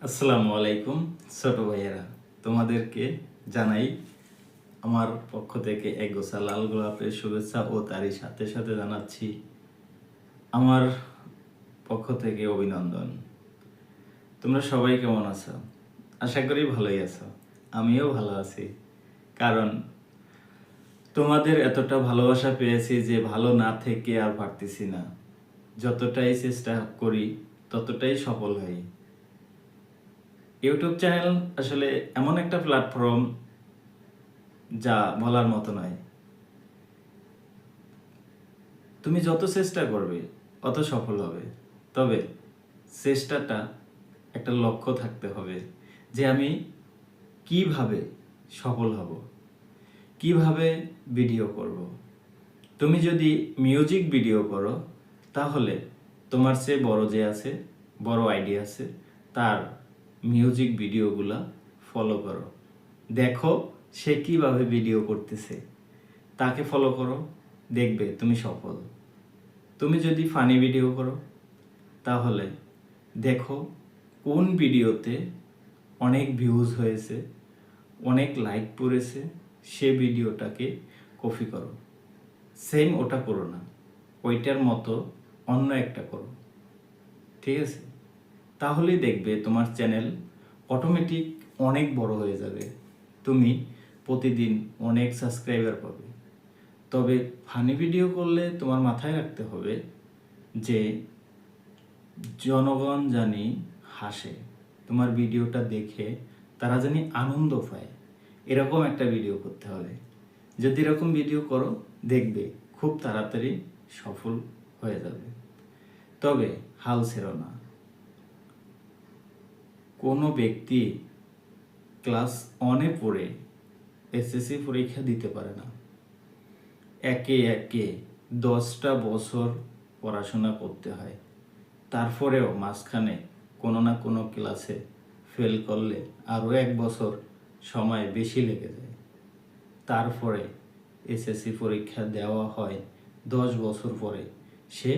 আসসালামু আলাইকুম ছোট ভাইয়েরা, তোমাদেরকে জানাই আমার পক্ষ থেকে এক গোছা লাল গোলাপের শুভেচ্ছা ও তারই সাথে সাথে জানাচ্ছি আমার পক্ষ থেকে অভিনন্দন। তোমরা সবাই কেমন আছো? আশা করি ভালোই আছো। আমিও ভালো আছি, কারণ তোমাদের এতটা ভালোবাসা পেয়েছি যে ভালো না থেকে আর পারতেছি না। যতটাই চেষ্টা করি ততটাই সফল হই। ইউটিউব চ্যানেল আসলে এমন একটা প্ল্যাটফর্ম যা বলার মতো নয়। তুমি যত চেষ্টা করবে অত সফল হবে, তবে চেষ্টাটা একটা লক্ষ্য থাকতে হবে যে আমি কিভাবে সফল হব, কিভাবে ভিডিও করব। তুমি যদি মিউজিক ভিডিও করো তাহলে তোমার চেয়ে বড় যে আছে, বড় আইডিয়া আছে, তার মিউজিক ভিডিওগুলা ফলো করো, দেখো সে কিভাবে ভিডিও করতেছে, তাকে ফলো করো, দেখবে তুমি সফল। তুমি যদি ফানি ভিডিও করো তাহলে দেখো কোন ভিডিওতে অনেক ভিউজ হয়েছে, অনেক লাইক পড়েছে, সে ভিডিওটাকে কপি করো। সেম ওটা করো না, ওইটার মতো অন্য একটা করো, ঠিক আছে? তাহলেই দেখবে তোমার চ্যানেল অটোমেটিক অনেক বড় হয়ে যাবে, তুমি প্রতিদিন অনেক সাবস্ক্রাইবার পাবে। তবে ফানি ভিডিও করলে তোমার মাথায় রাখতে হবে যে জনগণ জানি হাসে, তোমার ভিডিওটা দেখে তারা জানি আনন্দ পায়, এরকম একটা ভিডিও করতে হবে। যদি এরকম ভিডিও করো দেখবে খুব তাড়াতাড়ি সফল হয়ে যাবে। তবে হাল ছেড়ো না। কোনো ব্যক্তি ক্লাস 1-এ পড়ে এসএসসি পরীক্ষা দিতে পারে না। একে একে 10টা বছর পড়াশোনা করতে হয়, তারপরেও মাঝখানে কোনো না কোনো ক্লাসে ফেল করলে আরও 1 বছর সময় বেশি লেগে যায়। তারপরে এসএসসি পরীক্ষা দেওয়া হয় 10 বছর পরে। সে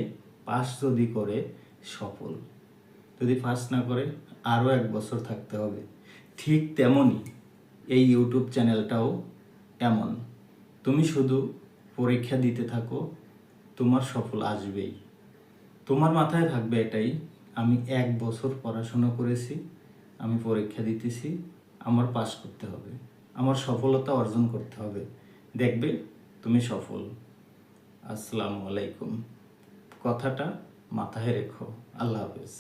পাস যদি করে সফল, যদি পাস না করে আরও 1 বছর থাকতে হবে। ঠিক তেমনই এই ইউটিউব চ্যানেলটাও এমন। তুমি শুধু পরীক্ষা দিতে থাকো, তোমার সফল আসবেই। তোমার মাথায় থাকবে এটাই, আমি 1 বছর পড়াশোনা করেছি, আমি পরীক্ষা দিতেছি, আমার পাস করতে হবে, আমার সফলতা অর্জন করতে হবে, দেখবে তুমি সফল। আসসালামু আলাইকুম। কথাটা মাথায় রেখো। আল্লাহ হাফেজ।